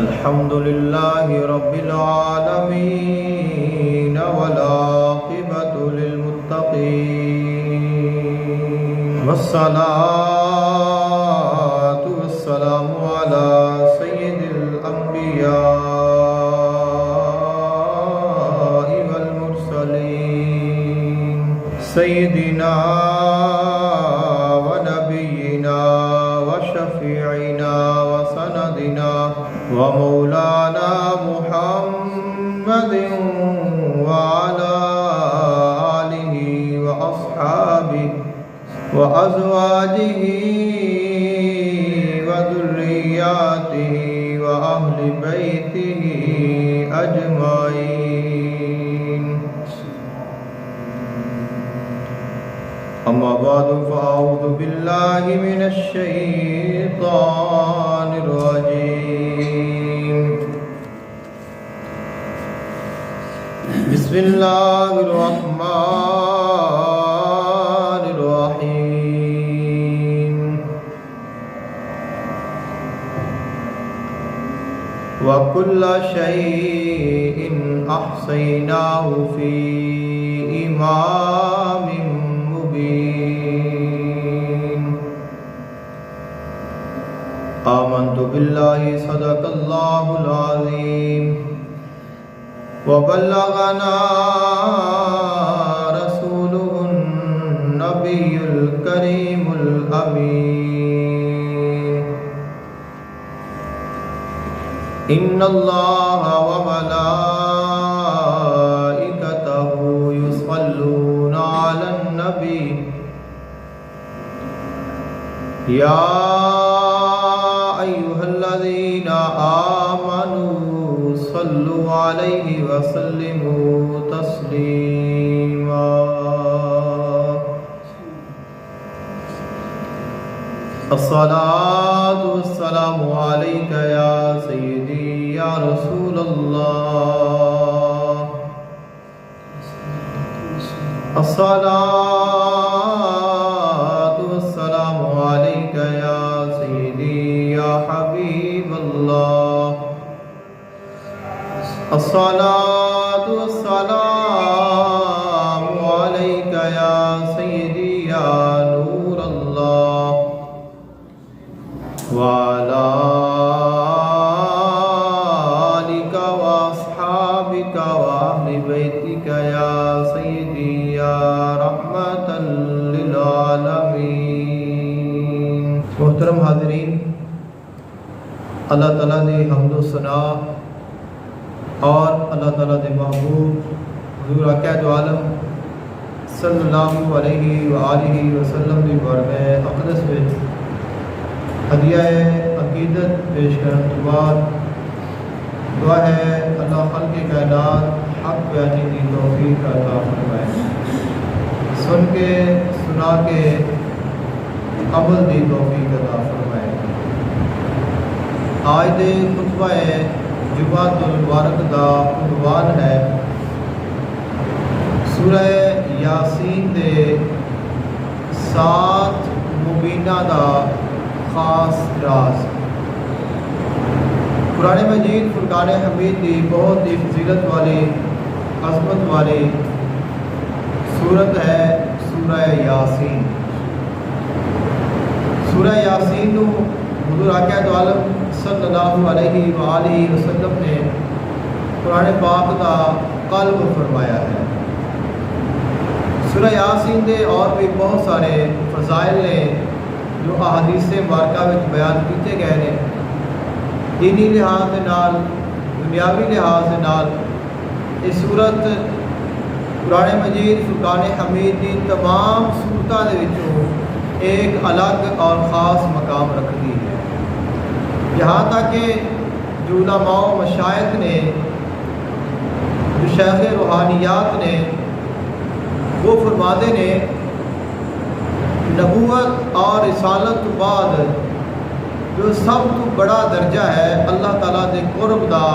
الحمد لله رب العالمين والعاقبة للمتقين والصلاة والسلام على سيد الأنبياء والمرسلين سيدنا ونبينا وشفيعنا وسندنا ومولانا محمد وعلى آله وأصحابه وأزواجه وذرياته وأهل بيته أجمعين. أما بعد فأعوذ بالله من الشيطان الرجيم. بسم الله الرحمن الرحيم. وكل شيء أحصيناه في إمام مبين. آمنت بالله صدق الله العظيم وبلغنا رسوله النبي الكريم الأمين. إن الله وملائكته يصلون على النبي يا أيها الذين آمنوا صلوا عليه وسلموا تسليما. الصلاة والسلام عليك يا سيدي يا رسول الله. الصلاة والسلام عليك يا سيدي يا حبيب الله. الصلاة والسلام عليك يا سيدي يا نور الله وعلى آلك وأصحابك وأهل بيتك يا سيدي يا رحمة للعالمين. محترم حاضرین، اللہ تعالیٰ نے حمد و ثنا اور اللہ تعالیٰ دے محبوب حضور آقا دو عالم صلی اللہ علیہ وآلہ وسلم دی بارگاہ اقدس وچ ہدیہ عقیدت پیش کرنے کے بعد دعا ہے اللہ خلق کائنات حق بیانی کی توفیق عطا فرمائے، سن کے سنا کے عمل دی توفیق عطا فرمائے. آج دے خطبہ جمعۃ المبارک دا عنوان ہے سورہ یاسین دے 7 مبینہ دا خاص راز. قرآن مجید فرقان حمید دی بہت ہی فضیلت والی عظمت والی سورت ہے سورہ یاسین. سورہ یاسین نو حضور آقا دو عالم صلی اللہ علیہ وآلہ وسلم نے قرآن پاک دا قلب فرمایا ہے. سورہ یاسین دے اور بھی بہت سارے فضائل نے جو احادیث مبارکہ میں بیان کیتے گئے ہیں. دینی لحاظ دے نال، دنیاوی لحاظ دے نال یہ سورت قرآن مجید فرقان حمید دی تمام سورتاں دے وچوں ایک الگ اور خاص مقام رکھتی ہے. یہاں تک کہ جو علماء و مشائخ نے، جو شیخ روحانیات نے، وہ فرماتے نے نبوت اور رسالت تو بعد جو سب تو بڑا درجہ ہے اللہ تعالیٰ دے قرب دا،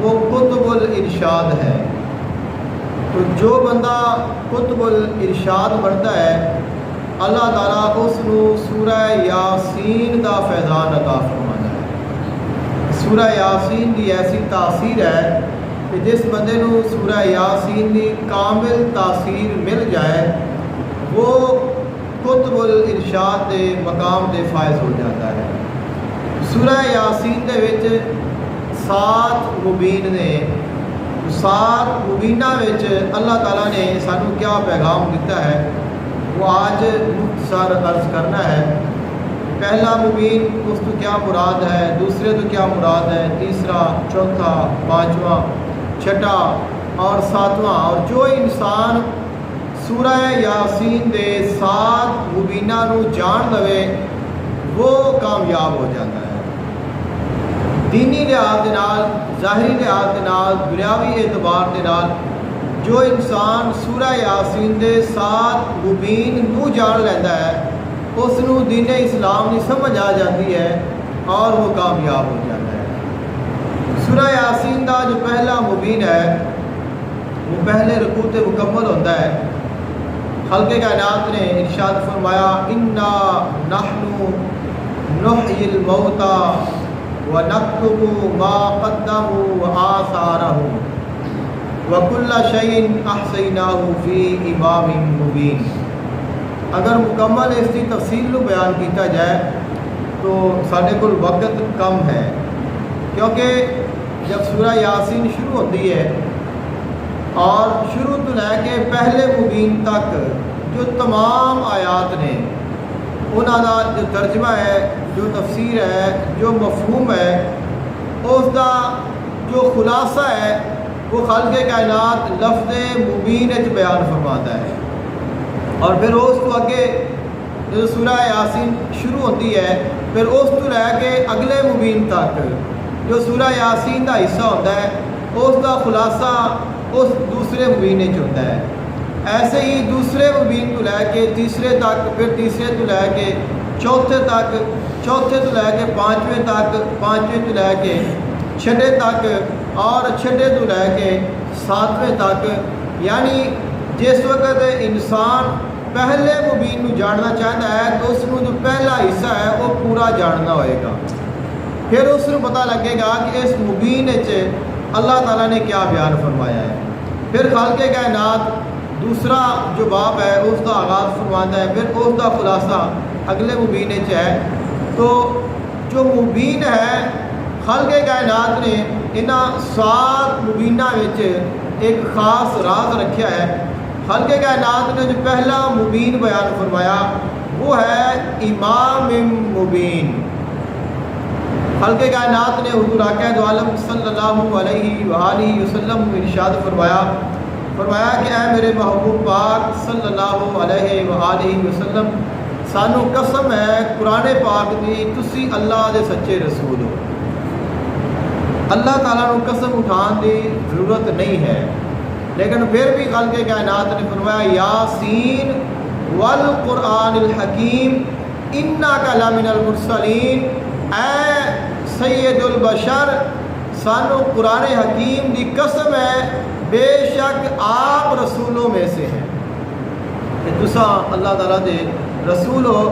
وہ قطب الارشاد ہے. تو جو بندہ قطب الارشاد بنتا ہے اللہ تعالیٰ اس نو سورہ یاسین دا فیضان عطا فرماتا ہے. سورہ یاسین کی ایسی تاثیر ہے کہ جس بندے نو سورہ یاسین کی کامل تاثیر مل جائے وہ قطب الارشاد دے مقام دے فائز ہو جاتا ہے۔ سورہ یاسین دے وچ 7 مبین نے، 7 مبینہ وچ اللہ تعالیٰ نے سانو کیا پیغام دیتا ہے وہ آج مختصر عرض کرنا ہے۔ پہلا مبین اس تو کیا مراد ہے، دوسرے تو کیا مراد ہے، تیسرا، چوتھا، پانچواں، چھٹا اور ساتواں۔ اور جو انسان سورہ یاسین دے 7 مبینہ نو جان لوے وہ کامیاب ہو جاتا ہے۔ دینی لحاظ دے نال، ظاہری لحاظ دے نال، دنیاوی اعتبار دے نال جو انسان سورہ یاسین دے 7 مبین نو جان لینا ہے اس نو دین اسلام کی سمجھ آ جاتی ہے اور وہ کامیاب ہو جاتا ہے۔ سورہ یاسین کا جو پہلا مبین ہے وہ پہلے رکوع تے مکمل ہوتا ہے۔ خالق کائنات نے ارشاد فرمایا انا نحن نحیی الموتى ونکتب ما قدموا وآثارهم وکل شیء احصیناہ فی امام مبین۔ اگر مکمل اس کی تفصیل کو بیان کیتا جائے تو سارے کو وقت کم ہے، کیونکہ جب سورہ یاسین شروع ہوتی ہے اور شروع تو لے کے پہلے مبین تک جو تمام آیات نے انہوں کا جو ترجمہ ہے، جو تفسیر ہے، جو مفہوم ہے، اس کا جو خلاصہ ہے وہ خالق کائنات لفظ مبین بیان فرماتا ہے۔ اور پھر اس تو اگے جو سورہ یاسین شروع ہوتی ہے پھر اس تو لے کے اگلے مبین تک جو سورہ یاسین کا حصہ ہوتا ہے اس کا خلاصہ اس دوسرے مبین ہوتا ہے۔ ایسے ہی دوسرے مبین تو لے کے تیسرے تک، پھر تیسرے تو لے کے چوتھے تک، چوتھے تو لے کے پانچویں تک، پانچویں تو لے کے چھٹے تک اور چھٹے تو لے کے ساتویں تک۔ یعنی جس وقت انسان پہلے مبین نو جاننا چاہتا ہے تو اس کو جو پہلا حصہ ہے وہ پورا جاننا ہوئے گا، پھر اس کو پتہ لگے گا کہ اس مبین اللہ تعالیٰ نے کیا بیان فرمایا ہے۔ پھر خالق کائنات دوسرا جو باب ہے اس کا آغاز فرماتا ہے، پھر اس کا خلاصہ اگلے مبین ہے۔ تو جو مبین ہے خالق کائنات نے انہاں 7 مبینہ وچ ایک خاص راز رکھا ہے۔ خالق کائنات نے جو پہلا مبین بیان فرمایا وہ ہے امام مبین۔ خالق کائنات نے حضور آقا دو عالم صلی اللہ علیہ وآلہ وسلم ارشاد فرمایا کہ اے میرے محبوب پاک صلی اللہ علیہ وآلہ وسلم، سانو قسم ہے قرآن پاک دی تسی اللہ دے سچے رسول ہو۔ اللہ تعالیٰ کو قسم اٹھان دی ضرورت نہیں ہے، لیکن پھر بھی خالق کائنات نے فرمایا یاسین والقرآن الحکیم انک لمن المرسلین، اے سید البشر سانو قرآن حکیم دی قسم ہے بے شک آپ رسولوں میں سے ہیں۔ تسا اللہ تعالیٰ دے رسول ہو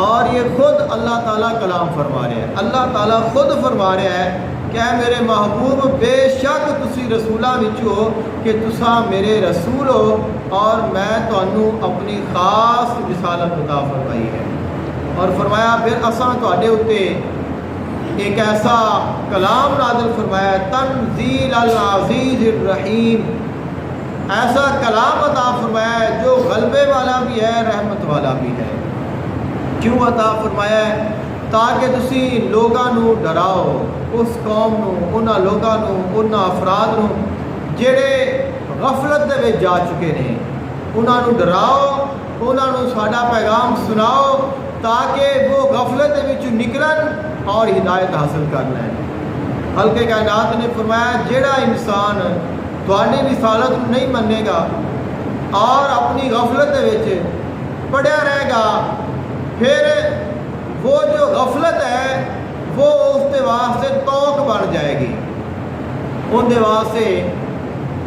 اور یہ خود اللہ تعالیٰ کلام فرما رہے ہیں۔ اللہ تعالیٰ خود فرما رہا ہے کہ اے میرے محبوب بے شک تسی رسولہ وچو کہ تسا میرے رسول ہو اور میں تانوں اپنی خاص رسالت عطا فرمائی ہے۔ اور فرمایا پھر اساں تواڈے اوتے ایک ایسا کلام نازل فرمایا تنزیل العزیز الرحیم، ایسا کلام عطا فرمایا ہے جو غلبے والا بھی ہے رحمت والا بھی ہے۔ کیوں عطا فرمایا ہے؟ تاکہ تسی لوگاں نو ڈراؤ، اس قوم نو، انہاں لوگاں نو، انہاں افراد نو جڑے غفلت دے وچ جا چکے نے، انہاں نو ڈراؤ، انہاں نو ساڈا پیغام سناؤ تاکہ وہ غفلت دے وچ نکلن اور ہدایت حاصل کر لیں۔ خالق کائنات نے فرمایا جڑا انسان تواڈی رسالت نو نہیں منے گا اور اپنی غفلت دے وچ پڑیا رہے گا، پھر وہ جو غفلت ہے وہ اس دے واسطے توق بن جائے گی، ان دے واسطے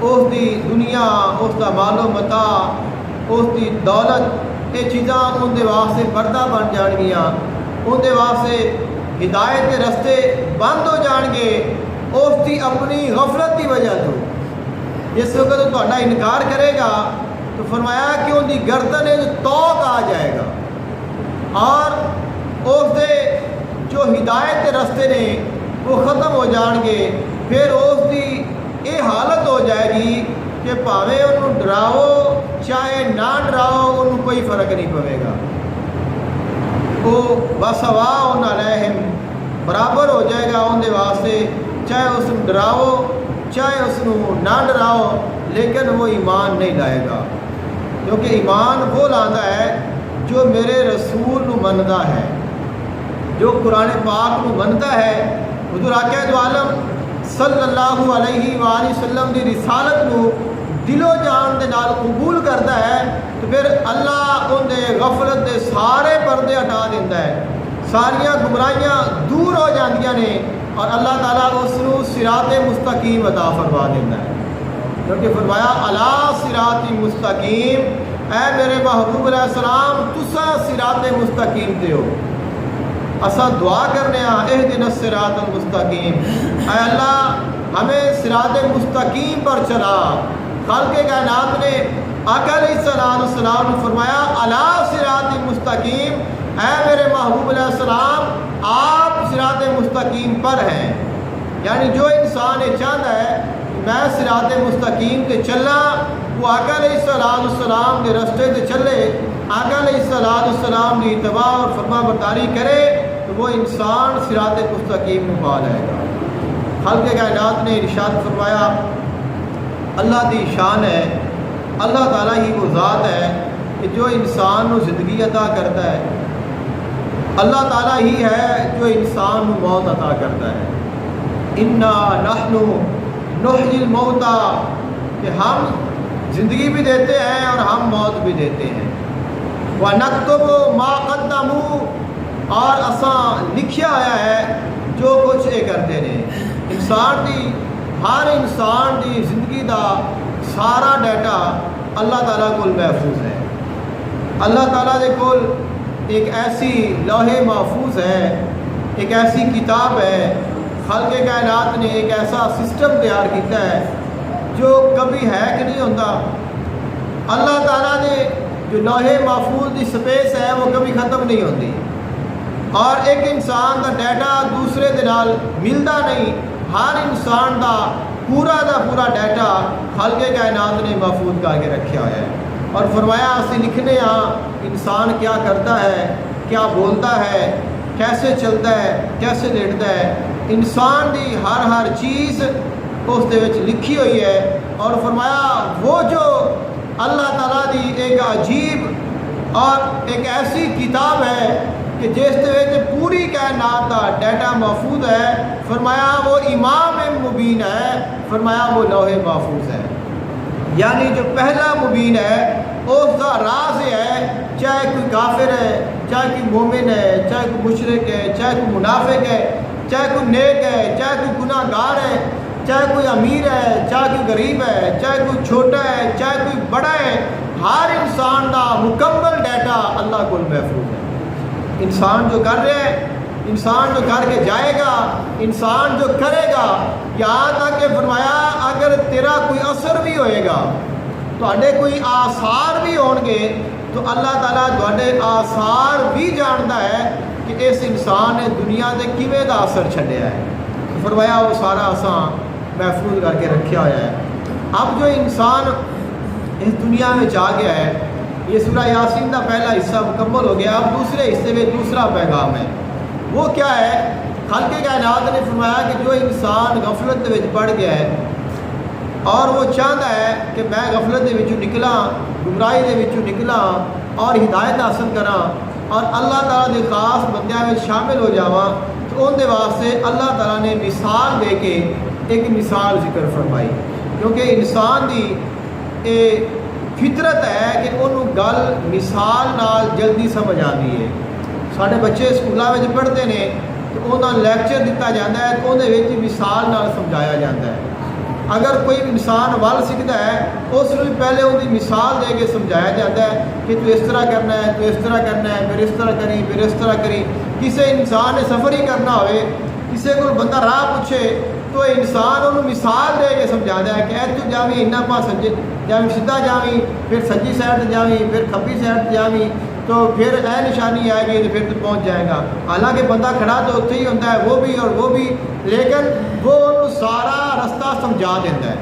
اس دی دنیا، اس دا مال و متاع، اس دی دولت، یہ چیزاں ان دے واسطے پردہ بن جان گیاں، ان دے واسطے ہدایت کے رستے بند ہو جان گے اس کی اپنی غفلت کی وجہ تو۔ جس وقت وہ تہاڈا انکار کرے گا تو فرمایا کہ ان کی گردن توق آ جائے گا، اور اس دے جو ہدایت کے رستے نے وہ ختم ہو جان گے۔ پھر اس کی یہ حالت ہو جائے گی کہ پاویں انہوں ڈراؤ چاہے نہ ڈراؤ انہوں کوئی فرق نہیں پوے گا، وہ بسواء علیہم برابر ہو جائے گا ان دے واسطے، چاہے اس کو ڈراؤ چاہے اس کو نہ ڈراؤ، لیکن وہ ایمان نہیں لائے گا، کیونکہ ایمان وہ لاتا ہے جو میرے رسول نو منتا ہے، جو قرآن پاک نو منتا ہے، حضور آقا دو عالم صلی اللہ علیہ وآلہ وسلم دی رسالت نو دل و جان دے نال قبول کرتا ہے، تو پھر اللہ ان دے غفلت دے سارے پردے ہٹا دیتا ہے، ساریاں گمراہیاں دور ہو جاندیاں نے، اور اللہ تعالیٰ اس کو صراط مستقیم عطا فرما دیتا ہے، کیونکہ فرمایا الا صراط مستقیم، اے میرے محبوب علیہ السلام تسا صراط مستقیم تے ہو۔ اساں دعا کرنے اہدنا الصراط المستقیم، اے اللہ ہمیں صراط مستقیم پر چلا۔ خالق کائنات نے آقا علیہ السلام نے فرمایا الا صراط مستقیم، اے میرے محبوب علیہ السلام آپ صراط مستقیم پر ہیں، یعنی جو انسان یہ چاہتا ہے میں صراط مستقیم تے چلا، وہ آقا علیہ السلام کے رستے تے چلے، آقا علیہ السلام کی اتباع اور فرما برداری کرے، تو وہ انسان صراط مستقیم میں پا لائے گا۔ خالق کائنات نے ارشاد فرمایا اللہ دی شان ہے، اللہ تعالیٰ ہی وہ ذات ہے کہ جو انسان کو زندگی عطا کرتا ہے، اللہ تعالیٰ ہی ہے جو انسان کو موت عطا کرتا ہے۔ انا نحن نحیی الموتى، کہ ہم زندگی بھی دیتے ہیں اور ہم موت بھی دیتے ہیں۔ وَنَكْتُبُ مَا قَدَّمُوا، اور اساں لکھیا ہوا ہے جو کچھ یہ کرتے ہیں۔ انسان دی ہر انسان دی زندگی دا سارا ڈیٹا اللہ تعالیٰ کو محفوظ ہے۔ اللہ تعالیٰ دے کول ایک ایسی لوح محفوظ ہے، ایک ایسی کتاب ہے، خالق کائنات نے ایک ایسا سسٹم تیار کیتا ہے جو کبھی ہیک نہیں ہوتا۔ اللہ تعالیٰ نے جو لوح محفوظ کی سپیس ہے وہ کبھی ختم نہیں ہوتی، اور ایک انسان کا ڈیٹا دوسرے دے نال ملتا نہیں، ہر انسان دا پورا ڈیٹا خالق کائنات نے محفوظ کر کے رکھا ہوا ہے۔ اور فرمایا اسی لکھنے انسان کیا کرتا ہے، کیا بولتا ہے، کیسے چلتا ہے، کیسے لیٹتا ہے، انسان دی ہر چیز اس دے وچ لکھی ہوئی ہے۔ اور فرمایا وہ جو اللہ تعالیٰ دی ایک عجیب اور ایک ایسی کتاب ہے کہ جس دے وچ پوری کائنات دا ڈیٹا محفوظ ہے، فرمایا وہ امام مبین ہے، فرمایا وہ لوح محفوظ ہے، یعنی جو پہلا مبین ہے اس کا راز یہ ہے، چاہے کوئی کافر ہے، چاہے کوئی مومن ہے، چاہے کوئی مشرک ہے، چاہے کوئی منافق ہے، چاہے کوئی نیک ہے، چاہے کوئی گناہ گار ہے، چاہے کوئی امیر ہے، چاہے کوئی غریب ہے، چاہے کوئی چھوٹا ہے، چاہے کوئی بڑا ہے، ہر انسان کا مکمل ڈیٹا اللہ کو محفوظ ہے۔ انسان جو کر رہا ہے، انسان جو کر کے جائے گا، انسان جو کرے گا، یہاں تک کہ فرمایا اگر تیرا کوئی اثر بھی ہوئے گا، تواڈے کوئی آثار بھی ہون گے، تو اللہ تعالیٰ تواڈے آثار بھی جانتا ہے کہ اس انسان نے دنیا سے کیویں دا اثر چھڈیا ہے، تو فرمایا وہ سارا اساں محفوظ کر کے رکھا ہوا ہے۔ اب جو انسان اس دنیا میں آ گیا ہے، یہ سورہ یاسین کا پہلا حصہ مکمل ہو گیا، اب دوسرے حصے میں دوسرا پیغام ہے۔ وہ کیا ہے؟ خالق کائنات نے فرمایا کہ جو انسان غفلت میں پڑ گیا ہے اور وہ چاہتا ہے کہ میں غفلت کے نکلا، گمراہی کے نکلا اور ہدایت حاصل کرا اور اللہ تعالیٰ کے خاص بندیاں میں شامل ہو جاواں، تو ان دے واسطے اللہ تعالیٰ نے مثال دے کے ایک مثال ذکر فرمائی، کیونکہ انسان دی فطرت ہے کہ انہوں گل مثال نال جلدی سمجھ آتی ہے۔ سارے بچے سکولوں میں پڑھتے ہیں تو انہوں لیکچر دیتا جاتا ہے تو انہیں مثال نال سمجھایا جاتا ہے۔ اگر کوئی انسان ول سیکھتا ہے اس کو پہلے ان کی مثال دے کے سمجھایا جاتا ہے کہ تو اس طرح کرنا ہے، تو اس طرح کرنا ہے، پھر اس طرح کری، پھر اس طرح کری، کسی انسان نے سفر ہی کرنا ہوئے، کسی کو بندہ راہ پوچھے تو انسان انہوں مثال دے کے سمجھاتا ہے کہ تو جاویں انہاں پاس سجے جاویں سیدھا جاویں، پھر سجی سائڈ جاویں، پھر کھبی سائڈ جاویں، تو پھر اے نشانی آئے گی تو پھر تو پہنچ جائے گا۔ حالانکہ بندہ کھڑا تو اتنے ہی ہوتا ہے، وہ بھی اور وہ بھی، لیکن وہ انہوں سارا رستہ سمجھا دیتا ہے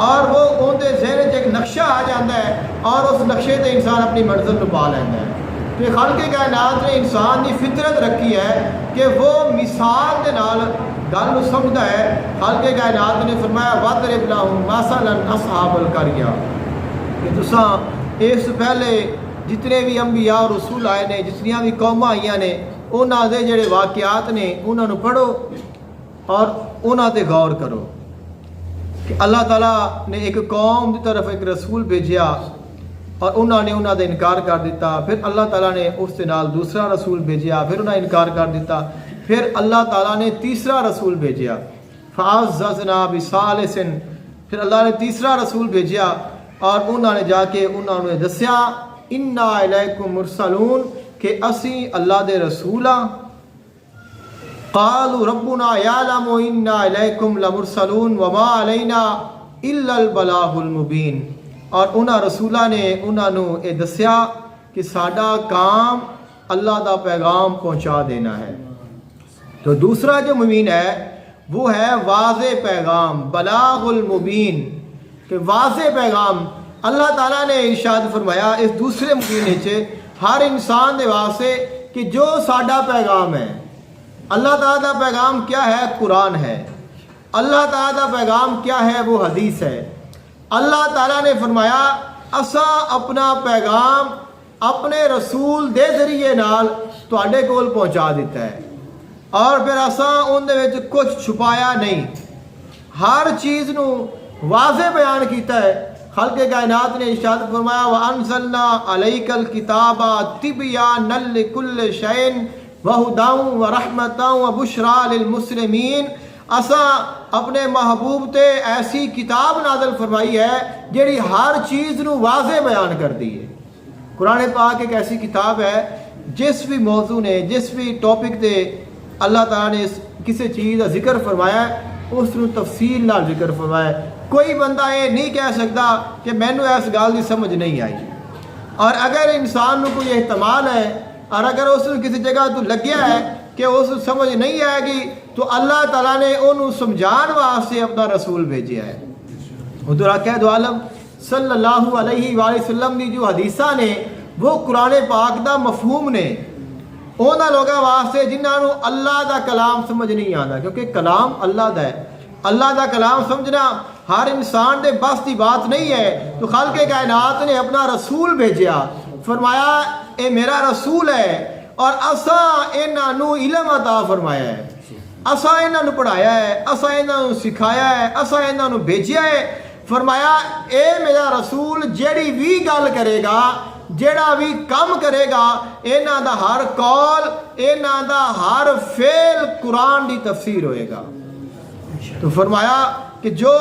اور وہ ان کے ذہن ایک نقشہ آ جاتا ہے اور اس نقشے سے انسان اپنی منزل کو پا لیتا ہے۔ تو خالق کائنات نے انسان کی فطرت رکھی ہے کہ وہ مثال کے نال گل سمجھتا ہے۔ خالق کائنات نے فرمایا وَاضْرِبْ لَهُم مَثَلًا أَصْحَابَ الْقَرْيَةِ کہ تساں اس پہلے جتنے بھی انبیاء اور رسول آئے نے، جتنیاں بھی قوماں آئیاں نے، انہاں دے جڑے واقعات نے انہاں نو پڑھو اور انہاں تے غور کرو کہ اللہ تعالیٰ نے ایک قوم کی طرف ایک رسول بھیجیا اور انہوں نے انہوں نے انکار کر دیتا، پھر اللہ تعالیٰ نے اس کے نال دوسرا رسول بھیجیا، پھر انہوں نے انکار کر دیتا، پھر اللہ تعالیٰ نے تیسرا رسول بھیجیا فَعَزَّزْنَا بِثَالِثٍ، پھر اللہ نے تیسرا رسول بھیجیا اور انہوں نے جا کے انہوں نے دسیا اِنَّا إِلَيْكُمْ مُرْسَلُونَ کہ اسی اللہ دے رسول ہاں۔ قالوا ربنا يعلم إنا إليكم لمرسلون وما علينا إلا البلاغ المبين، اور انہاں رسولہ نے انہاں نو یہ دسیا کہ ساڈا کام اللہ دا پیغام پہنچا دینا ہے۔ تو دوسرا جو مبین ہے وہ ہے واضح پیغام، بلاغ المبین، کہ واضح پیغام اللہ تعالیٰ نے ارشاد فرمایا اس دوسرے مبین سے ہر انسان دے واسطے کہ جو ساڈا پیغام ہے۔ اللہ تعالیٰ کا پیغام کیا ہے؟ قرآن ہے۔ اللہ تعالیٰ کا پیغام کیا ہے؟ وہ حدیث ہے۔ اللہ تعالیٰ نے فرمایا اساں اپنا پیغام اپنے رسول دے ذریعے نال تواڈے کول پہنچا دیتا ہے اور پھر اساں ان دے وچ کچھ چھپایا نہیں، ہر چیز نو واضح بیان کیتا ہے۔ خالق کائنات نے ارشاد فرمایا وَأَنزَلْنَا عَلَيْكَ الْكِتَابَ تِبْيَانًا لِكُلِّ شَيْءٍ وَهُدًى وَرَحْمَةً وَبُشْرَى لِلْمُسْلِمِينَ، اساں اپنے محبوب تے ایسی کتاب نازل فرمائی ہے جیڑی ہر چیز نو واضح بیان کر دی ہے۔ قرآن پاک ایک ایسی کتاب ہے جس بھی موضوع نے، جس بھی ٹاپک تے اللہ تعالیٰ نے کسی چیز کا ذکر فرمایا ہے اس نو تفصیل نال ذکر فرمایا ہے۔ کوئی بندہ یہ نہیں کہہ سکتا کہ مینو اس گل کی سمجھ نہیں آئی، اور اگر انسان نو کوئی احتمال ہے اور اگر اس کسی جگہ تو لگیا ہے کہ اس سمجھ نہیں آئے گی تو اللہ تعالیٰ نے انہوں سمجھان واسطے اپنا رسول بھیجیا ہے۔ حضور آقا دو عالم صلی اللہ علیہ وآلہ وسلم کی جو حدیثہ نے وہ قرآن پاک دا مفہوم نے انہاں لوگاں واسطے جنہاں نو اللہ دا کلام سمجھ نہیں آتا، کیونکہ کلام اللہ دا ہے۔ اللہ دا کلام سمجھنا ہر انسان دے بس کی بات نہیں ہے، تو خالق کائنات نے اپنا رسول بھیجیا، فرمایا اے میرا رسول ہے اور اساں انہاں نو علم عطا فرمایا ہے، اساں انہاں نو پڑھایا ہے، اساں انہاں نو سکھایا ہے، اساں انہاں نو بھیجیا ہے۔ فرمایا اے میرا رسول جیڑی بھی گل کرے گا، جیڑا بھی کام کرے گا، انہاں دا ہر قول، انہاں دا ہر فعل قرآن دی تفسیر ہوئے گا۔ تو فرمایا کہ جو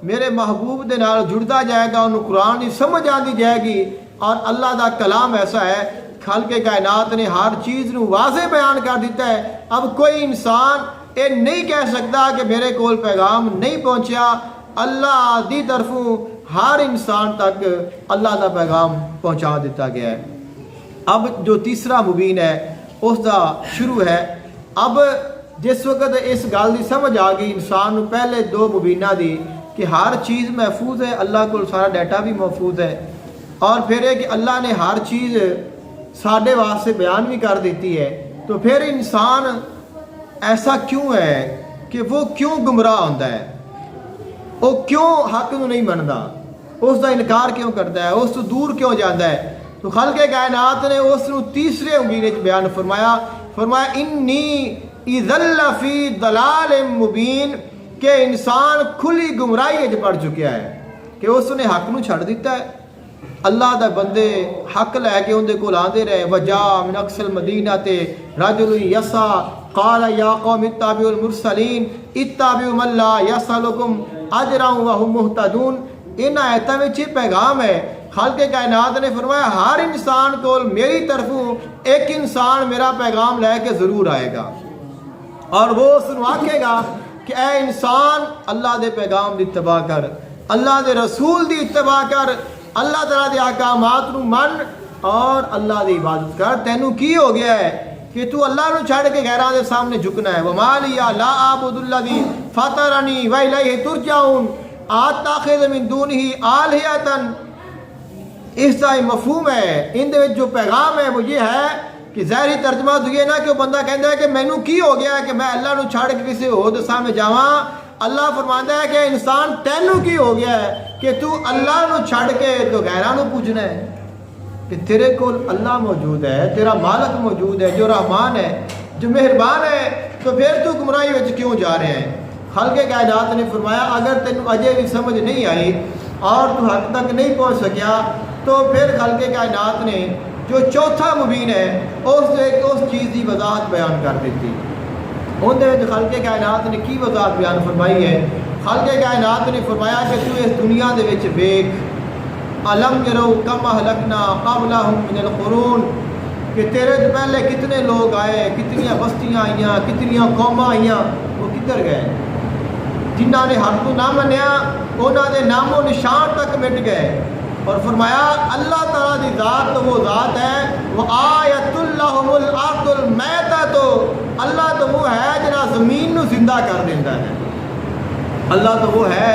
میرے محبوب دے نال جڑتا جائے گا انہوں قرآن کی سمجھ آتی جائے گی، اور اللہ دا کلام ایسا ہے خالق کائنات نے ہر چیز نو واضح بیان کر دیتا ہے۔ اب کوئی انسان یہ نہیں کہہ سکتا کہ میرے کول پیغام نہیں پہنچیا، اللہ دی طرفوں ہر انسان تک اللہ دا پیغام پہنچا دیتا گیا ہے۔ اب جو تیسرا مبین ہے اس دا شروع ہے۔ اب جس وقت اس گل دی سمجھ آ گئی انسان نو پہلے دو مبینہ دی کہ ہر چیز محفوظ ہے، اللہ کو سارا ڈیٹا بھی محفوظ ہے، اور پھر ہے کہ اللہ نے ہر چیز ساڈے واسطے بیان بھی کر دیتی ہے، تو پھر انسان ایسا کیوں ہے کہ وہ کیوں گمراہ ہوتا ہے، وہ کیوں حق نو نہیں منتا، اس دا انکار کیوں کرتا ہے، اس تو دور کیوں جاتا ہے؟ تو خالق کائنات نے اس نو تیسرے مبین وچ بیان فرمایا انی اذا لفی ضلال مبین، کہ انسان کھلی گمراہی وچ پڑ چکیا ہے کہ اس نے حق نو چھڑ دیتا ہے۔ اللہ دا بندے حق لے کے اندے کول آندے رہے، وجاء من اقصى المدینہ رجل یسعی قال یا قوم اتبعوا المرسلین اتبعوا من لا یسألکم اجرا وهم مہتدون۔ ان آیتاں وچ پیغام ہے خالق کائنات نے فرمایا ہر انسان کو میری طرفوں ایک انسان میرا پیغام لے کے ضرور آئے گا اور وہ اس نو آکھے گا کہ اے انسان اللہ دے پیغام دی اتباع کر، اللہ دے رسول دی اتباع کر، اللہ تعالیٰ دے احکامات نو من اور اللہ دی عبادت کر۔ تینوں کی ہو گیا ہے کہ تو اللہ نو چھڑ کے غیراں دے سامنے جھکنا ہے؟ وَمَا لِيَ لَا أَعْبُدُ الَّذِي فَطَرَنِي وَإِلَيْهِ تُرْجَعُونَ آتَّخِذُ مِن دُونِهِ آلِهَةً۔ اس کا مفہوم ہے، ان دے وچ جو پیغام ہے وہ یہ ہے کہ ظاہری ترجمہ تو یہ نہ کہ وہ بندہ کہندا ہے کہ مینوں کی ہو گیا ہے کہ میں اللہ نو چھڑ کے کسی اور دے سامنے جاواں۔ اللہ فرماندا ہے کہ انسان تینوں کی ہو گیا ہے کہ تو اللہ نو چھڑ کے تو غیراں نو پوجنا ہے؟ کہ تیرے کول اللہ موجود ہے، تیرا مالک موجود ہے جو رحمان ہے، جو مہربان ہے، تو پھر تو گمراہی وچ کیوں جا رہے ہیں؟ خالق کائنات نے فرمایا اگر تینوں اجے بھی سمجھ نہیں آئی اور تو حق تک نہیں پہنچ سکیا تو پھر خالق کائنات نے جو چوتھا مبین ہے اس چیز کی وضاحت بیان کر دیتی۔ اندر خالق کائنات نے کی وضاحت بیان فرمائی ہے؟ خالق کائنات نے فرمایا کہ تو اس دنیا دے وچ ویکھ علم یرو کم اہلکنا قبلہم من القرون، کہ تیرے تو پہلے کتنے لوگ آئے، کتنیاں بستیاں آئیاں، کتنیاں قوماں آئیاں، وہ کدھر گئے؟ جنہاں نے حق کو نہ منیا انہاں دے نام و نشان تک مٹ گئے۔ اور فرمایا اللہ تعالیٰ دی ذات تو وہ ذات ہے وَآیَةٌ لَهُمُ الْأَرْضُ الْمَيْتَةُ، اللہ تو وہ ہے جنہاں زمین نو زندہ کر دیتا ہے، اللہ تو وہ ہے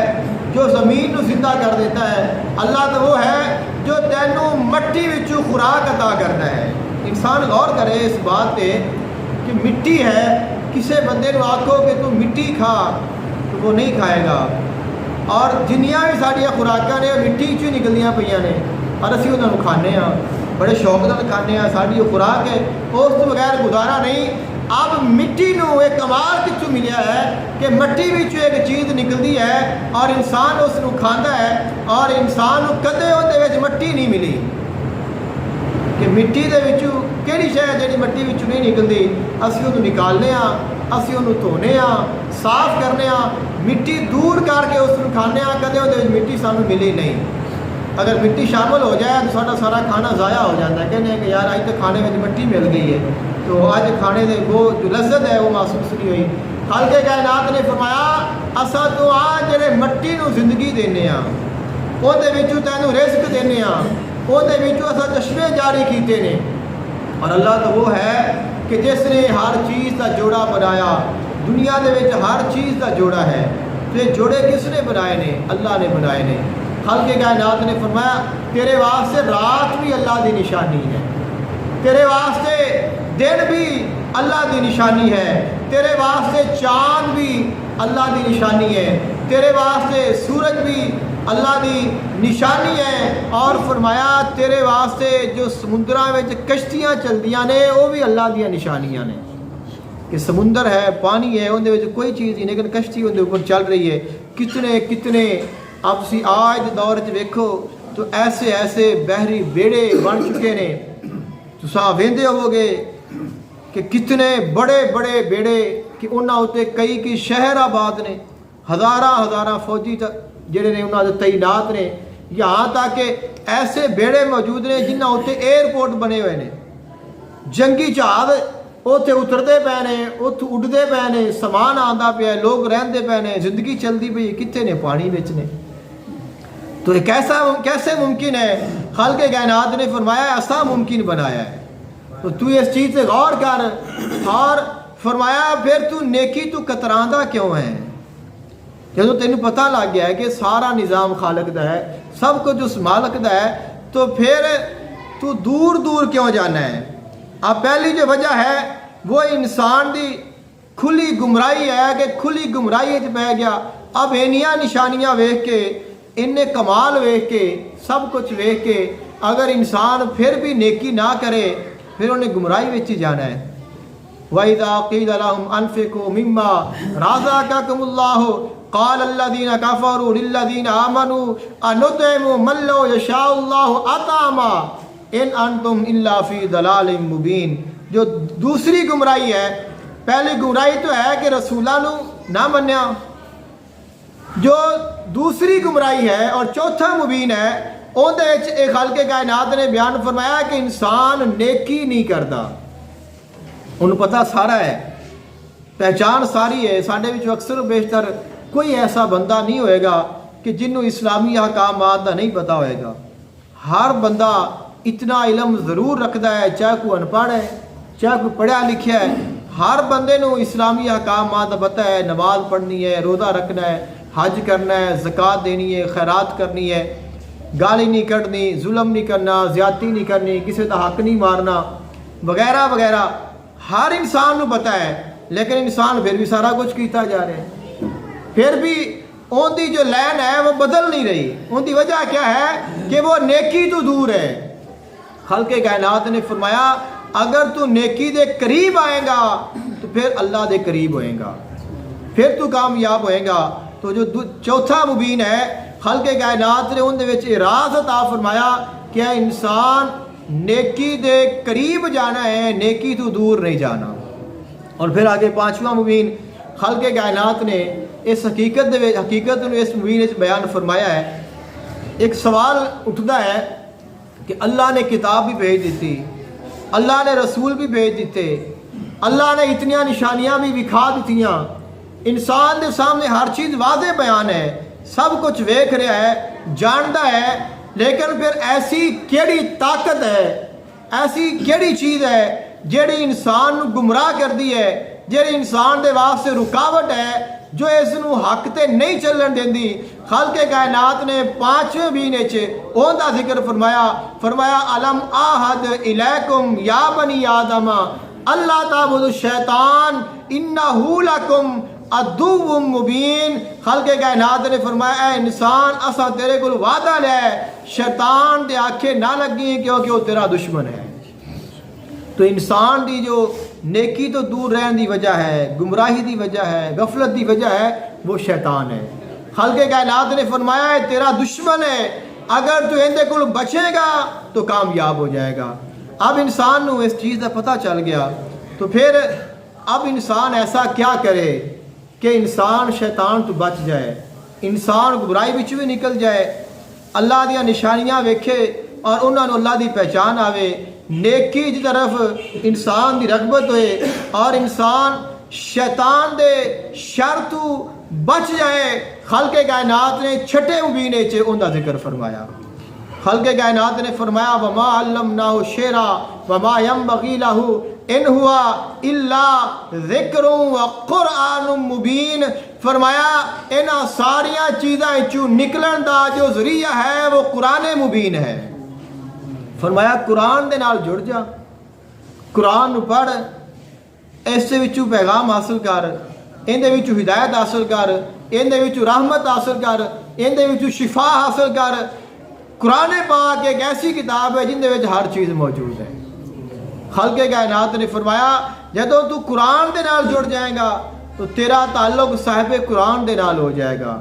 جو زمین نو زندہ کر دیتا ہے، اللہ تو وہ ہے جو تینوں مٹی وچوں خوراک عطا کرتا ہے۔ انسان غور کرے اس بات پہ کہ مٹی ہے، کسے بندے نو آکھو کہ تو مٹی کھا تو وہ نہیں کھائے گا، اور جنیاں بھی ساڈیاں خوراکاں نے مٹی چوں نکلدیاں پئیاں نے اور اسی انہاں نوں کھانے ہاں، بڑے شوق نال کھانے ہاں، ساڈی وہ خوراک ہے، اس تو بغیر گزارا نہیں۔ اب مٹی نو ایک کمال کتوں ملیا ہے کہ مٹی وچوں ایک چیز نکلدی ہے اور انسان اس نو کھاندا ہے، اور انسان نو کدے اودے وچ مٹی نہیں ملی کہ مٹی دے وچوں کیڑی شے ہے جہڑی مٹی وچوں نہیں نکلدی، اسی اونوں نکالنے ہاں، اسی اونوں دھونے ہاں، صاف کرنے ہاں، مٹی دور کر کے اس نو کھانے ہاں، کدے اودے وچ مٹی سانوں ملی نہیں۔ اگر مٹی شامل ہو جائے تو ساڈا سارا کھانا ضائع ہو جاتا ہے، کہنے کہ یار اج تو کھانے میں مٹی مل گئی ہے تو اج کھانے دے وہ جو لذت ہے وہ محسوس نہیں ہوئی۔ خالق کائنات نے فرمایا اساں تو جڑے مٹی نو زندگی دینے ہاں، اودے وچوں تینوں رزق دینے ہاں، اودے وچوں اساں چشمے جاری کیتے نے، اور اللہ تو وہ ہے کہ جس نے ہر چیز کا جوڑا بنایا، دنیا دے وچ ہر چیز کا جوڑا ہے، تو یہ جوڑے کس نے بنائے نے؟ اللہ نے بنائے نے۔ خالق کائنات نے فرمایا تیرے واسطے رات بھی اللہ دی نشانی ہے، تیرے واسطے دن بھی اللہ دی نشانی ہے، تیرے واسطے چاند بھی اللہ دی نشانی ہے، تیرے واسطے سورج بھی اللہ دی نشانی ہے، اور فرمایا تیرے واسطے جو سمندراں وچ کشتیاں چلدیاں نے وہ بھی اللہ دیاں نشانیاں نے، کہ سمندر ہے، پانی ہے، اندر وچ کوئی چیز نہیں لیکن کشتی اندر اوپر چل رہی ہے۔ کتنے اب سی آج دور چ ویکھو تو ایسے ایسے بحری بیڑے بن چکے نے، تساں ویندے ہوو گے کہ کتنے بڑے بڑے بیڑے کہ انہاں اتے کئی شہر آباد نے، ہزاراں فوجی جڑے نے انہاں دے تعینات نے، یہاں تک کہ ایسے بیڑے موجود نے جنہاں اتے ایئرپورٹ بنے ہوئے نے، جنگی جہاز اتنے اترتے پے نے، اتوں اڈتے پے نے، سامان آندا پیا، لوگ رہندے پے نے، زندگی چلتی پئی، کتنے نے؟ پانی وچ نے۔ تو یہ کیسے ممکن ہے؟ خالق کائنات نے فرمایا ایسا ممکن بنایا ہے، تو اس چیز سے غور کر، اور فرمایا پھر تو نیکی تو کتراندا کیوں ہے؟ جب تینوں پتہ لگ گیا ہے کہ سارا نظام خالق دا ہے، سب کچھ اس مالک دا ہے، تو پھر تو دور کیوں جانا ہے؟ اب پہلی جو وجہ ہے وہ انسان دی کھلی گمراہی ہے کہ کھلی گمراہی پہ گیا۔ اب اینیاں نشانیاں ویکھ کے، انہیں کمال ویکھ کے، سب کچھ ویکھ کے اگر انسان پھر بھی نیکی نہ کرے پھر انہیں گمراہی وچ ہی جانا ہے۔ وَإِذَا قِيلَ لَهُمْ أَنفِقُوا مِمَّا رَزَقَكُمُ اللَّهُ قَالَ الَّذِينَ كَفَرُوا لِلَّذِينَ آمَنُوا أَنُطْعِمُ مَن لَّوْ يَشَاءُ اللَّهُ أَطْعَمَهُ إِنْ أَنْتُمْ إِلَّا فِي ضَلَالٍ مُبِينٍ۔ جو دوسری گمراہی ہے، پہلی گمراہی تو ہے کہ رسولاں نو نہ منیا، جو دوسری گمراہی ہے اور چوتھا مبین ہے اندر خالق کائنات نے بیان فرمایا کہ انسان نیکی نہیں کرتا. انہوں پتہ سارا ہے, پہچان ساری ہے. ساڈے وچ اکثر و بیشتر کوئی ایسا بندہ نہیں ہوئے گا کہ جنہوں اسلامی احکامات کا نہیں پتہ ہوئے گا. ہر بندہ اتنا علم ضرور رکھتا ہے, چاہے کوئی ان پڑھ ہے چاہے کوئی پڑھیا لکھیا ہے. ہر بندے نو اسلامی احکامات کا پتہ ہے. نماز پڑھنی ہے, روزہ رکھنا ہے, حج کرنا ہے, زکوٰۃ دینی ہے, خیرات کرنی ہے, گالی نہیں کڈنی, ظلم نہیں کرنا, زیادتی نہیں کرنی, کسی کا حق نہیں مارنا وغیرہ وغیرہ. ہر انسان نو پتہ ہے, لیکن انسان پھر بھی سارا کچھ کیتا جا رہا ہے. پھر بھی ان دی جو لین ہے وہ بدل نہیں رہی. ان دی وجہ کیا ہے کہ وہ نیکی تو دور ہے. خالق کائنات نے فرمایا اگر تو نیکی دے قریب آئے گا تو پھر اللہ دے قریب ہوئے گا, پھر تو کامیاب ہوئے گا. تو جو چوتھا مبین ہے, خالق کائنات نے ان دے وچ راز عطا فرمایا کہ اے انسان نیکی دے قریب جانا ہے, نیکی تو دور نہیں جانا. اور پھر آگے پانچواں مبین خالق کائنات نے اس حقیقت نے اس مبین وچ بیان فرمایا ہے. ایک سوال اٹھتا ہے کہ اللہ نے کتاب بھی بھیج دیتی, اللہ نے رسول بھی بھیج دیتے, اللہ نے اتنی نشانیاں بھی دکھا دیتیاں, انسان دے سامنے ہر چیز واضح بیان ہے, سب کچھ ویکھ رہا ہے, جانتا ہے, لیکن پھر ایسی کیڑی طاقت ہے, ایسی کیڑی چیز ہے جیڑی انسان گمراہ کر دی ہے, جیڑی انسان دے واسطے رکاوٹ ہے, جو اس نو حق تے نہیں چلن دیندی. خالق کائنات نے پانچویں مبین وچ اون دا ذکر فرمایا الم آہد الیکم یا بنی آدم اللہ تعبدوا الشیطان انہ لکم عدو مبین. خالق کائنات نے فرمایا اے انسان اسا تیرے کول وعدہ لیا ہے, شیطان دے آکھے نہ لگی کیونکہ وہ تیرا دشمن ہے. تو انسان دی جو نیکی تو دور رہن دی وجہ ہے, گمراہی دی وجہ ہے, غفلت دی وجہ ہے, وہ شیطان ہے. خالق کائنات نے فرمایا ہے تیرا دشمن ہے, اگر تو اندے کول بچے گا تو کامیاب ہو جائے گا. اب انسان نو اس چیز کا پتہ چل گیا, تو پھر اب انسان ایسا کیا کرے کہ انسان شیطان تو بچ جائے, انسان گمراہی وچ بھی نکل جائے, اللہ دیا نشانیاں ویکھے اور انہاں نو اللہ دی پہچان آوے, نیکی دی طرف انسان دی رغبت ہوئے اور انسان شیطان دے شر تو بچ جائے. خالق کائنات نے چھٹے مبین وچ ان دا ذکر فرمایا. خالق کائنات نے فرمایا وما علمناہ شعرا وما ينبغي له ان ہوا الا ذکر و قرآن مبین. فرمایا انہاں ساریاں چیزاں وچوں نکلن دا جو ذریعہ ہے وہ قرآن مبین ہے. فرمایا قرآن دے نال جڑ جا, قرآن نو پڑھ, اس دے وچوں پیغام حاصل کر, ان دے وچوں ہدایت حاصل کر, ان دے وچوں رحمت حاصل کر, ان دے وچوں شفا حاصل کر. قرآن پاک ایک ایسی کتاب ہے جن دے وچ ہر چیز موجود ہے. خالق کائنات نے فرمایا جدوں تو قرآن دے نال جڑ جائے گا تو تیرا تعلق صاحب قرآن دے نال ہو جائے گا.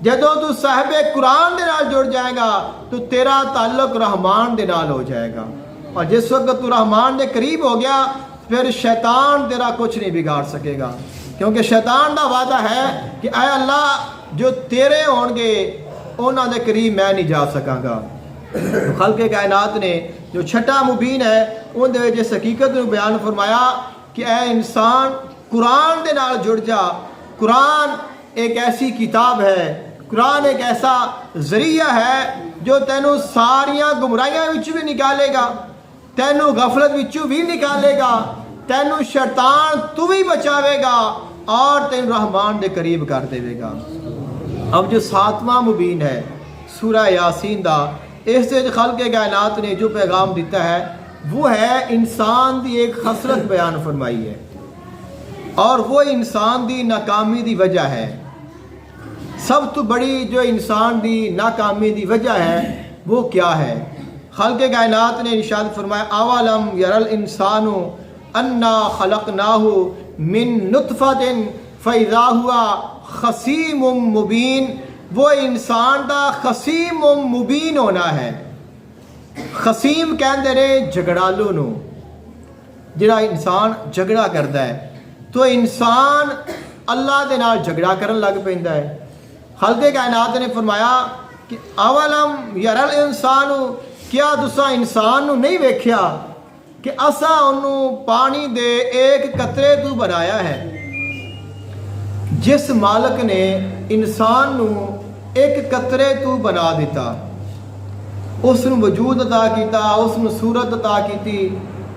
جدوں تو صاحب قرآن دے نال جڑ جائے گا تو تیرا تعلق رحمان دے نال ہو جائے گا. اور جس وقت تو رحمان دے قریب ہو گیا پھر شیطان تیرا کچھ نہیں بگاڑ سکے گا, کیونکہ شیطان دا وعدہ ہے کہ اے اللہ جو تیرے ہون گے انہاں دے قریب میں نہیں جا سکاں گا. خالق کائنات نے جو چھٹا مبین ہے ان دے وچ اس حقیقت نو بیان فرمایا کہ اے انسان قرآن دے نال جڑ جا. قرآن ایک ایسی کتاب ہے, قرآن ایک ایسا ذریعہ ہے جو تینوں ساریاں گمراہیاں وچ بھی نکالے گا, تینوں غفلت وچوں بھی نکالے گا, تینوں شیطان تو بھی بچاوے گا اور تینوں رحمان دے قریب کر دے گا. اب جو ساتواں مبین ہے سورہ یاسین دا, اس سے خالق کائنات نے جو پیغام دیتا ہے وہ ہے انسان دی ایک خسرت بیان فرمائی ہے, اور وہ انسان دی ناکامی دی وجہ ہے. سب تو بڑی جو انسان دی ناکامی دی وجہ ہے وہ کیا ہے؟ خالق کائنات نے ارشاد فرمایا اولم یر الانسان انا خلقناہ من نطفۃ فاذا ہوا خصیم مبین. وہ انسان دا خصیم مبین ہونا ہے. خصیم کہندے نے جھگڑالو نو, جڑا انسان جھگڑا کردا ہے, تو انسان اللہ دے نال جھگڑا کرن لگ پیندا ہے. خالق کائنات نے فرمایا کہ اولم یرل انسان، کیا تساں انسان نو نہیں ویکھیا کہ اساں انہوں پانی دے ایک قطرے تو بنایا ہے۔ جس مالک نے انسان نو ایک قطرے تو بنا دیتا، اس نو وجود عطا کیتا، اس نو صورت عطا کیتی،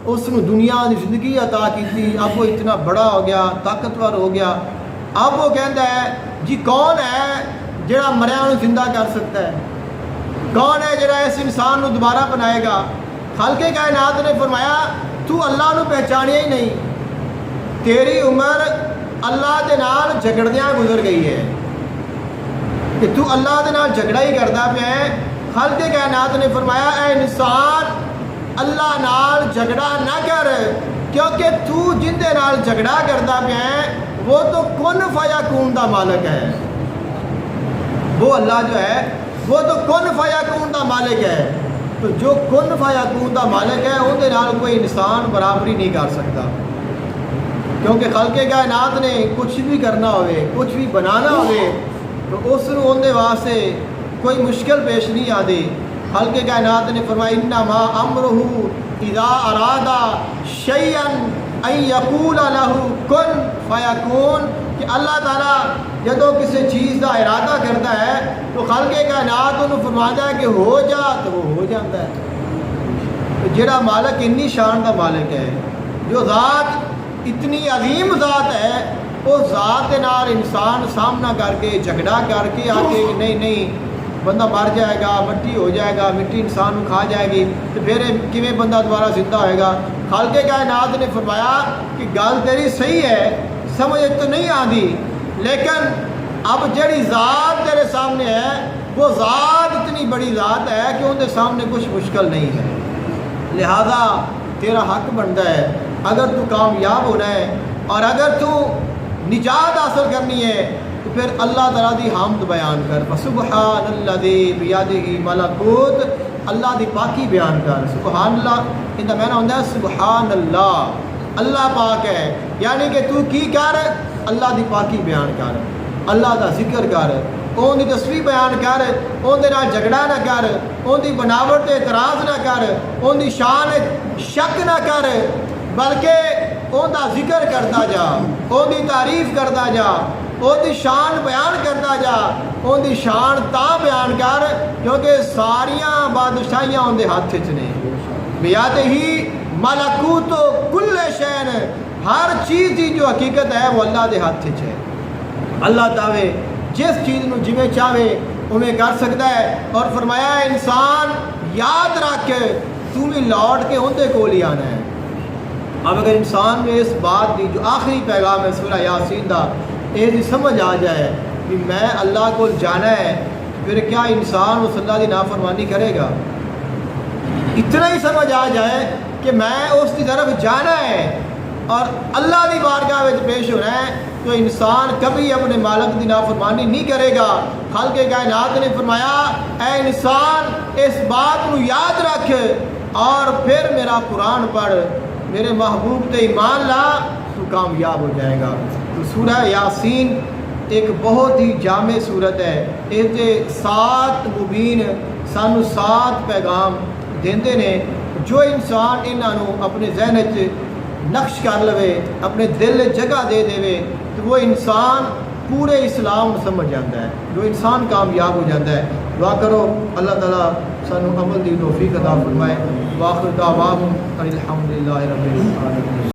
اس نو دنیا دی زندگی عطا کیتی، اب وہ اتنا بڑا ہو گیا، طاقتور ہو گیا، اب وہ کہندا ہے جی کون ہے جڑا مریا نو زندہ کر سکتا ہے؟ کون ہے جڑا اس انسان نو دوبارہ بنائے گا؟ خالق کائنات نے فرمایا تو اللہ نو پہچانیا ہی نہیں، تیری عمر اللہ دے نال جھگڑدیاں گزر گئی ہے کہ تو اللہ دے نال جھگڑا ہی کردا پیا ہے۔ خالق کائنات نے فرمایا اے انسان اللہ نال جھگڑا نہ کر، کیونکہ تو جن دے نال جھگڑا کردا پیا ہے وہ تو کن فیکون دا مالک ہے۔ وہ اللہ جو ہے وہ تو کن فیکون دا مالک ہے، تو جو کن فیکون دا مالک ہے اون دے نال کوئی انسان برابری نہیں کر سکتا، کیونکہ خالق کائنات نے کچھ بھی کرنا ہوئے، کچھ بھی بنانا ہوئے تو اس نو اون دے واسطے کوئی مشکل پیش نہیں آتی۔ خالق کائنات نے فرمایا انما امرہ اذا اراد شیئا ان یقول لہ کن فیکون، کہ اللہ تعالیٰ جدوں کسی چیز کا ارادہ کرتا ہے تو خالق کائنات انہوں فرماتا ہے کہ ہو جا تو وہ ہو جاتا ہے۔ جڑا مالک انی شان کا مالک ہے، جو ذات اتنی عظیم ذات ہے، وہ ذات کے نال انسان سامنا کر کے جھگڑا کر کے آ کے نہیں نہیں بندہ مر جائے گا، مٹی ہو جائے گا، مٹی انسان کو کھا جائے گی، تو پھر کیویں بندہ دوبارہ زندہ ہوئے گا؟ خالق کائنات نے فرمایا کہ گل تیری صحیح ہے، سمجھ تو نہیں آتی، لیکن اب جڑی ذات تیرے سامنے ہے وہ ذات اتنی بڑی ذات ہے کہ ان کے سامنے کچھ مشکل نہیں ہے، لہذا تیرا حق بنتا ہے اگر تو کامیاب ہونا ہے اور اگر تو نجات حاصل کرنی ہے تو پھر اللہ تعالیٰ دی حمد بیان کر، فسبحان الذی بیدہ ملکوت، اللہ دی پاکی بیان کر۔ سبحان اللہ ان کا معنی ہوتا ہے سبحان اللہ، اللہ پاک ہے، یعنی کہ تو کی کر، اللہ دی پاکی بیان کر، اللہ دا ذکر کر، اون دی تسبیح بیان کر، اون دے نال جھگڑا نہ کر، اون دی بناوٹ تے اعتراض نہ کر، اون دی شان شک نہ کر، بلکہ اون دا ذکر کرتا جا، اون دی تعریف کرتا جا، اون دی شان بیان کرتا جا، اون دی شان تاں بیان کر کیونکہ ساریاں بادشاہیاں اون دے ہاتھ وچ نے، بیادہ ہی ملکوت کل شین، ہر چیز کی جو حقیقت ہے وہ اللہ دے ہاتھ وچ ہے۔ اللہ تعالی جس چیز نو جویں چاہے اویں کر سکتا ہے، اور فرمایا انسان یاد رکھ تو بھی لوٹ کے اندے کول ہی آنا ہے۔ اب اگر انسان میں اس بات کی جو آخری پیغام ہے سورہ یاسین دا یہ سمجھ آ جائے کہ میں اللہ کو جانا ہے، پھر کیا انسان اس اللہ کی نافرمانی کرے گا؟ اتنا ہی سمجھ آ جائے کہ میں اس کی طرف جانا ہے اور اللہ کی بارگاہ میں پیش ہونا ہے تو انسان کبھی اپنے مالک کی نافرمانی نہیں کرے گا۔ خالق کائنات نے فرمایا اے انسان اس بات کو یاد رکھ اور پھر میرا قرآن پڑھ، میرے محبوب تے ایمان لا، تو کامیاب ہو جائے گا۔ تو سورہ یاسین ایک بہت ہی جامع صورت ہے، اس 7 مبین سانو 7 پیغام دیندے نے، جو انسان انہوں اپنے ذہن نقش کر لوے، اپنے دل جگہ دے دے تو وہ انسان پورے اسلام سمجھ جاتا ہے، جو انسان کامیاب ہو جاتا ہے۔ دعا کرو اللہ تعالیٰ سانو عمل دی توفیق عطا فرمائے۔ واخر دعواہم ان الحمدللہ رب العالمین۔